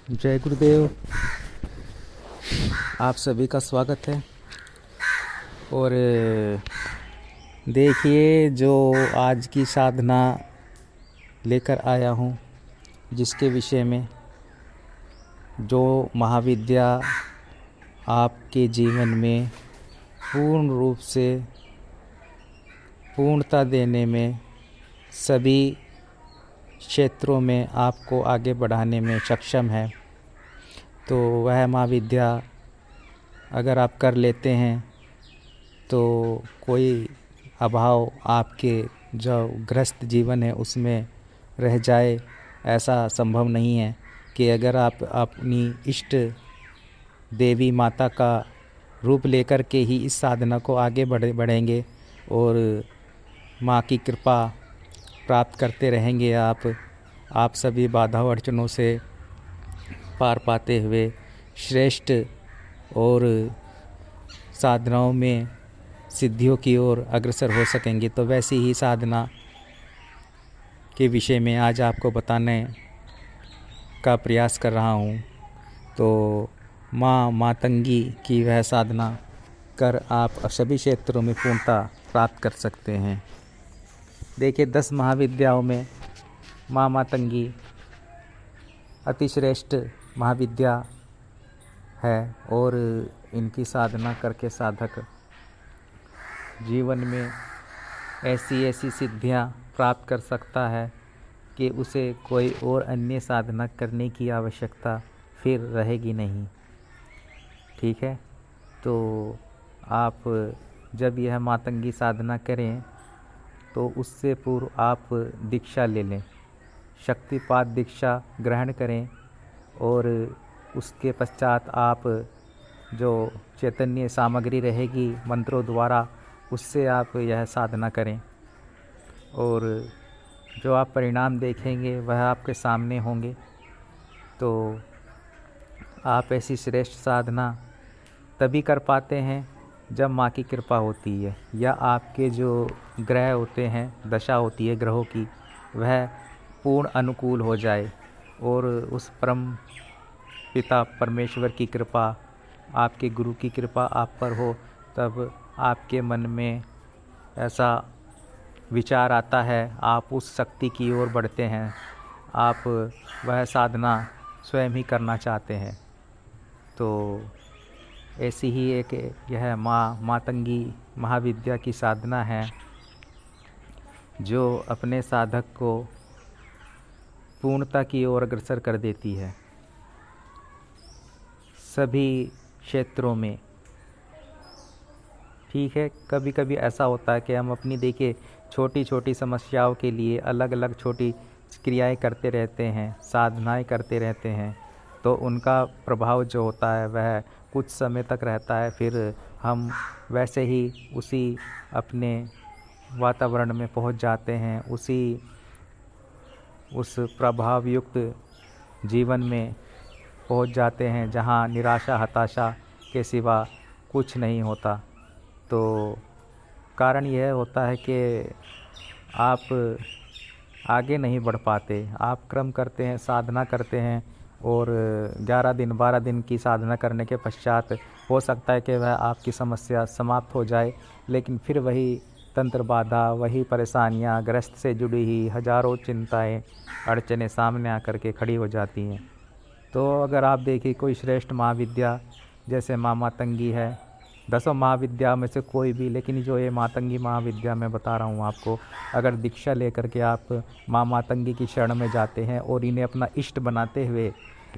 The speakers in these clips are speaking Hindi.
जय गुरुदेव। आप सभी का स्वागत है। और देखिए, जो आज की साधना लेकर आया हूँ, जिसके विषय में जो महाविद्या आपके जीवन में पूर्ण रूप से पूर्णता देने में, सभी क्षेत्रों में आपको आगे बढ़ाने में सक्षम है, तो वह महाविद्या अगर आप कर लेते हैं तो कोई अभाव आपके जो ग्रस्त जीवन है उसमें रह जाए, ऐसा संभव नहीं है। कि अगर आप अपनी इष्ट देवी माता का रूप लेकर के ही इस साधना को आगे बढ़ेंगे और माँ की कृपा प्राप्त करते रहेंगे, आप सभी बाधाओं अड़चनों से पार पाते हुए श्रेष्ठ और साधनाओं में सिद्धियों की ओर अग्रसर हो सकेंगे। तो वैसी ही साधना के विषय में आज आपको बताने का प्रयास कर रहा हूँ। तो माँ मातंगी की वह साधना कर आप सभी क्षेत्रों में पूर्णता प्राप्त कर सकते हैं। देखिए, 10 महाविद्याओं में माँ मातंगी अतिश्रेष्ठ महाविद्या है और इनकी साधना करके साधक जीवन में ऐसी सिद्धियां प्राप्त कर सकता है कि उसे कोई और अन्य साधना करने की आवश्यकता फिर रहेगी नहीं। ठीक है, तो आप जब यह मातंगी साधना करें तो उससे पूर्व आप दीक्षा ले लें, शक्तिपात दीक्षा ग्रहण करें और उसके पश्चात आप जो चैतन्य सामग्री रहेगी मंत्रों द्वारा, उससे आप यह साधना करें और जो आप परिणाम देखेंगे वह आपके सामने होंगे। तो आप ऐसी श्रेष्ठ साधना तभी कर पाते हैं जब माँ की कृपा होती है, या आपके जो ग्रह होते हैं, दशा होती है ग्रहों की, वह पूर्ण अनुकूल हो जाए और उस परम पिता परमेश्वर की कृपा, आपके गुरु की कृपा आप पर हो। तब आपके मन में ऐसा विचार आता है, आप उस शक्ति की ओर बढ़ते हैं, आप वह साधना स्वयं ही करना चाहते हैं। तो ऐसी ही एक यह माँ मातंगी महाविद्या की साधना है जो अपने साधक को पूर्णता की ओर अग्रसर कर देती है सभी क्षेत्रों में। ठीक है, कभी कभी ऐसा होता है कि हम अपनी देखिए छोटी छोटी समस्याओं के लिए अलग अलग छोटी क्रियाएं करते रहते हैं, साधनाएं करते रहते हैं, तो उनका प्रभाव जो होता है वह कुछ समय तक रहता है, फिर हम वैसे ही उसी अपने वातावरण में पहुंच जाते हैं, उस प्रभाव युक्त जीवन में पहुंच जाते हैं जहां निराशा हताशा के सिवा कुछ नहीं होता। तो कारण यह होता है कि आप आगे नहीं बढ़ पाते। आप क्रम करते हैं, साधना करते हैं और 11 दिन 12 दिन की साधना करने के पश्चात हो सकता है कि वह आपकी समस्या समाप्त हो जाए, लेकिन फिर वही तंत्र बाधा, वही परेशानियां, ग्रस्त से जुड़ी ही हजारों चिंताएं अड़चनें सामने आकर के खड़ी हो जाती हैं। तो अगर आप देखिए कोई श्रेष्ठ महाविद्या जैसे माँ मातंगी है, 10 महाविद्या में से कोई भी, लेकिन जो ये मातंगी महाविद्या मैं बता रहा हूँ आपको, अगर दीक्षा लेकर के आप माँ मातंगी की शरण में जाते हैं और इन्हें अपना इष्ट बनाते हुए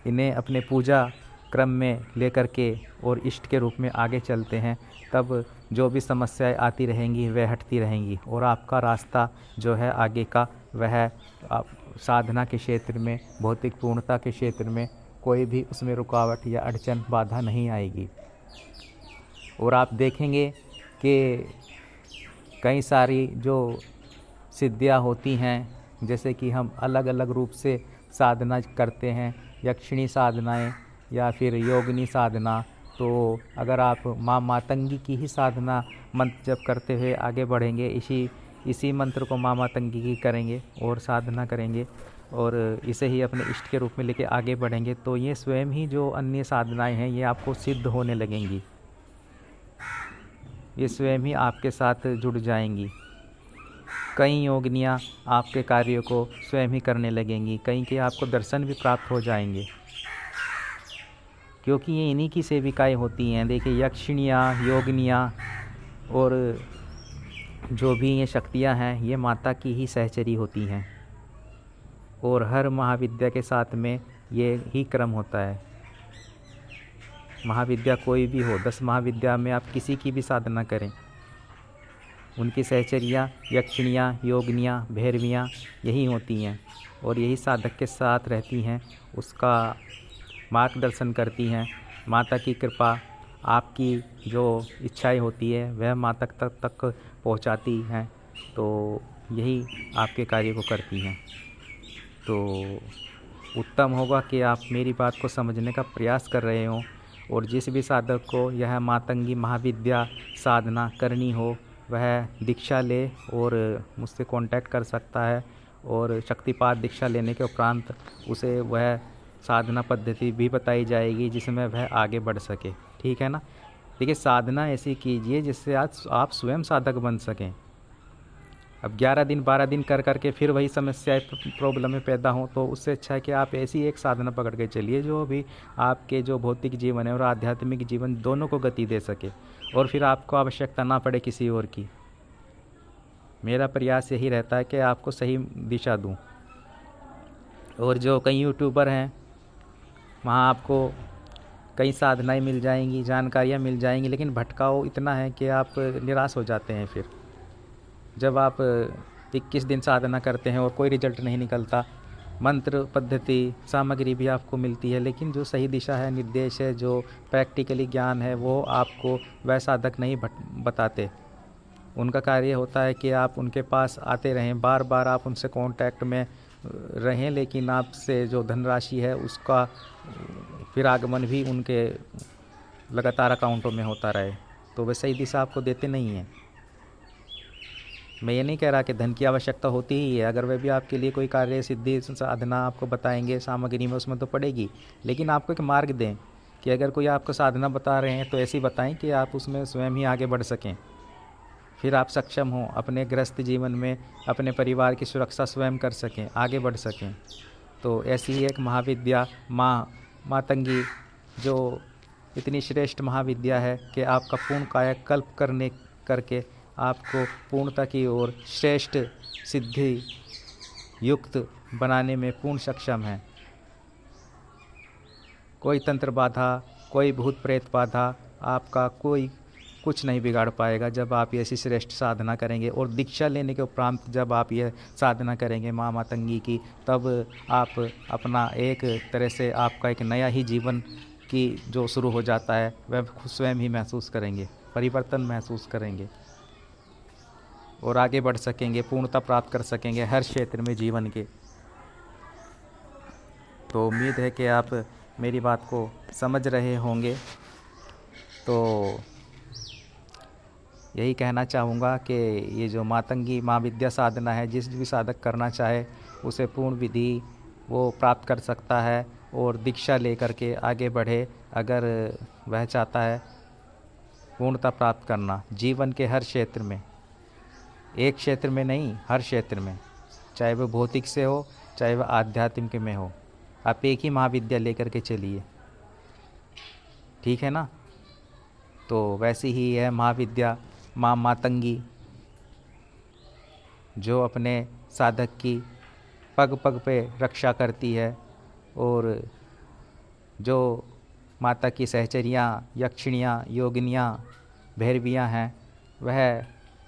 इन्हें अपने पूजा क्रम में लेकर के और इष्ट के रूप में आगे चलते हैं, तब जो भी समस्याएं आती रहेंगी वह हटती रहेंगी और आपका रास्ता जो है आगे का, वह साधना के क्षेत्र में, भौतिक पूर्णता के क्षेत्र में कोई भी उसमें रुकावट या अड़चन बाधा नहीं आएगी। और आप देखेंगे कि कई सारी जो सिद्धियां होती हैं, जैसे कि हम अलग अलग रूप से साधना करते हैं, यक्षिणी साधनाएं या फिर योगिनी साधना, तो अगर आप माँ मातंगी की ही साधना मंत्र जप करते हुए आगे बढ़ेंगे, इसी मंत्र को माँ मातंगी की करेंगे और साधना करेंगे, और इसे ही अपने इष्ट के रूप में लेके आगे बढ़ेंगे तो ये स्वयं ही जो अन्य साधनाएं हैं ये आपको सिद्ध होने लगेंगी, ये स्वयं ही आपके साथ जुड़ जाएंगी। कई योगिनियाँ आपके कार्यों को स्वयं ही करने लगेंगी, कई के आपको दर्शन भी प्राप्त हो जाएंगे, क्योंकि ये इन्हीं की सेविकाएं होती हैं। देखिए यक्षिणियाँ, योगिनियाँ और जो भी ये शक्तियाँ हैं ये माता की ही सहचरी होती हैं, और हर महाविद्या के साथ में ये ही क्रम होता है। महाविद्या कोई भी हो, 10 महाविद्या में आप किसी की भी साधना करें, उनकी सहचरियाँ यक्षिणियाँ, योगिनियाँ, भैरवियाँ यही होती हैं, और यही साधक के साथ रहती हैं, उसका मार्गदर्शन करती हैं। माता की कृपा, आपकी जो इच्छाएं होती है वह माता तक पहुंचाती हैं, तो यही आपके कार्य को करती हैं। तो उत्तम होगा कि आप मेरी बात को समझने का प्रयास कर रहे हों, और जिस भी साधक को यह मातंगी महाविद्या साधना करनी हो वह दीक्षा ले और मुझसे कांटेक्ट कर सकता है, और शक्तिपात दीक्षा लेने के उपरांत उसे वह साधना पद्धति भी बताई जाएगी जिसमें वह आगे बढ़ सके। ठीक है ना। देखिए साधना ऐसी कीजिए जिससे आज आप स्वयं साधक बन सकें। अब 11 दिन 12 दिन कर करके फिर वही समस्याएं प्रॉब्लमें पैदा हों, तो उससे अच्छा है कि आप ऐसी एक साधना पकड़ के चलिए जो भी आपके जो भौतिक जीवन है और आध्यात्मिक जीवन दोनों को गति दे सके, और फिर आपको आवश्यकता ना पड़े किसी और की। मेरा प्रयास यही रहता है कि आपको सही दिशा दूं। और जो कई यूट्यूबर हैं वहाँ आपको कई साधनाएं मिल जाएंगी, जानकारियाँ मिल जाएंगी, लेकिन भटकाव इतना है कि आप निराश हो जाते हैं। फिर जब आप 21 दिन साधना करते हैं और कोई रिजल्ट नहीं निकलता, मंत्र पद्धति सामग्री भी आपको मिलती है, लेकिन जो सही दिशा है, निर्देश है, जो प्रैक्टिकली ज्ञान है वो आपको वह साधक नहीं बताते। उनका कार्य होता है कि आप उनके पास आते रहें, बार बार आप उनसे कांटेक्ट में रहें, लेकिन आपसे जो धनराशि है उसका फिर आगमन भी उनके लगातार अकाउंटों में होता रहे, तो वे सही दिशा आपको देते नहीं हैं। मैं ये नहीं कह रहा कि धन की आवश्यकता होती ही है, अगर वे भी आपके लिए कोई कार्य सिद्धि साधना आपको बताएंगे सामग्री में, उसमें तो पड़ेगी, लेकिन आपको एक मार्ग दें कि अगर कोई आपको साधना बता रहे हैं तो ऐसी बताएं कि आप उसमें स्वयं ही आगे बढ़ सकें, फिर आप सक्षम हों अपने गृहस्थ जीवन में अपने परिवार की सुरक्षा स्वयं कर सकें, आगे बढ़ सकें। तो ऐसी ही एक महाविद्या मातंगी जो इतनी श्रेष्ठ महाविद्या है कि आपका पूर्ण कायाकल्प करके आपको पूर्णता की ओर श्रेष्ठ सिद्धि युक्त बनाने में पूर्ण सक्षम है। कोई तंत्र बाधा, कोई भूत प्रेत बाधा आपका कोई कुछ नहीं बिगाड़ पाएगा जब आप ऐसी श्रेष्ठ साधना करेंगे। और दीक्षा लेने के उपरांत जब आप यह साधना करेंगे माँ मातंगी की, तब आप अपना एक तरह से आपका एक नया ही जीवन की जो शुरू हो जाता है वह खुद स्वयं ही महसूस करेंगे, परिवर्तन महसूस करेंगे और आगे बढ़ सकेंगे, पूर्णता प्राप्त कर सकेंगे हर क्षेत्र में जीवन के। तो उम्मीद है कि आप मेरी बात को समझ रहे होंगे। तो यही कहना चाहूँगा कि ये जो मातंगी महाविद्या साधना है, जिस भी साधक करना चाहे उसे पूर्ण विधि वो प्राप्त कर सकता है और दीक्षा लेकर के आगे बढ़े, अगर वह चाहता है पूर्णता प्राप्त करना जीवन के हर क्षेत्र में, एक क्षेत्र में नहीं, हर क्षेत्र में, चाहे वह भौतिक से हो चाहे वह आध्यात्मिक में हो। आप एक ही महाविद्या लेकर के चलिए, ठीक है ना। तो वैसी ही है महाविद्या माँ मातंगी, जो अपने साधक की पग पग पे रक्षा करती है, और जो माता की सहचरियाँ यक्षिणियाँ योगिनियाँ भैरवियाँ हैं वह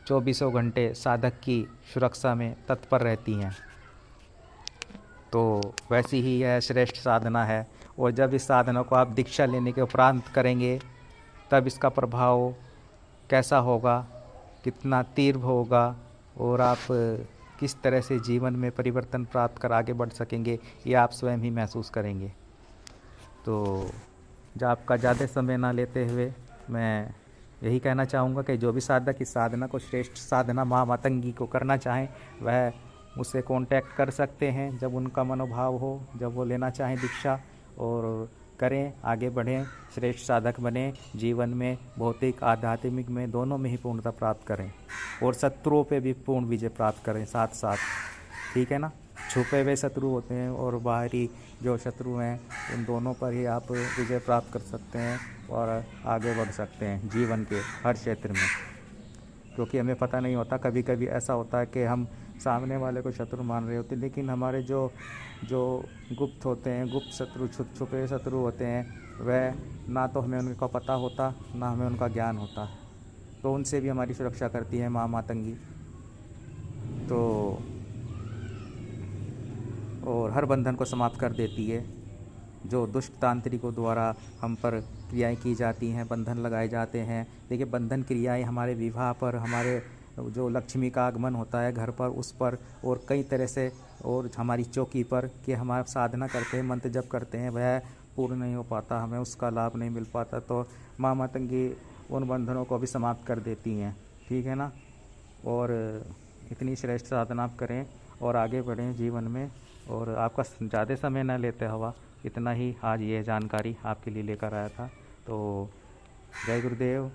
24 घंटे साधक की सुरक्षा में तत्पर रहती हैं। तो वैसी ही यह श्रेष्ठ साधना है, और जब इस साधना को आप दीक्षा लेने के उपरांत करेंगे तब इसका प्रभाव कैसा होगा, कितना तीव्र होगा, और आप किस तरह से जीवन में परिवर्तन प्राप्त कर आगे बढ़ सकेंगे, ये आप स्वयं ही महसूस करेंगे। तो जब आपका ज़्यादा समय ना लेते हुए मैं यही कहना चाहूँगा कि जो भी साधक इस साधना को श्रेष्ठ साधना माँ मातंगी को करना चाहें वह उससे कांटेक्ट कर सकते हैं जब उनका मनोभाव हो, जब वो लेना चाहें दीक्षा, और करें, आगे बढ़ें, श्रेष्ठ साधक बने, जीवन में भौतिक आध्यात्मिक में दोनों में ही पूर्णता प्राप्त करें और शत्रुओं पे भी पूर्ण विजय प्राप्त करें साथ साथ। ठीक है ना। छुपे हुए शत्रु होते हैं और बाहरी जो शत्रु हैं, उन दोनों पर ही आप विजय प्राप्त कर सकते हैं और आगे बढ़ सकते हैं जीवन के हर क्षेत्र में। क्योंकि हमें पता नहीं होता, कभी कभी ऐसा होता है कि हम सामने वाले को शत्रु मान रहे होते हैं, लेकिन हमारे जो जो गुप्त होते हैं, गुप्त शत्रु, छुपे शत्रु होते हैं, वह ना तो हमें उनका पता होता, ना हमें उनका ज्ञान होता। तो उनसे भी हमारी सुरक्षा करती है माँ मातंगी। तो और हर बंधन को समाप्त कर देती है। जो दुष्ट तांत्रिकों द्वारा हम पर क्रियाएं की जाती हैं, बंधन लगाए जाते हैं। देखिए, बंधन क्रियाएं हमारे विवाह पर, हमारे जो लक्ष्मी का आगमन होता है घर पर, उस पर, और कई तरह से, और हमारी चौकी पर कि हमारा साधना करते हैं, मंत्र जप करते हैं, वह पूर्ण नहीं हो पाता, हमें उसका लाभ नहीं मिल पाता। तो माँ मातंगी उन बंधनों को भी समाप्त कर देती हैं। ठीक है ना। और इतनी श्रेष्ठ साधना आप करें और आगे बढ़ें जीवन में। और आपका ज़्यादा समय न लेते हुआ इतना ही आज ये जानकारी आपके लिए लेकर आया था। तो जय गुरुदेव।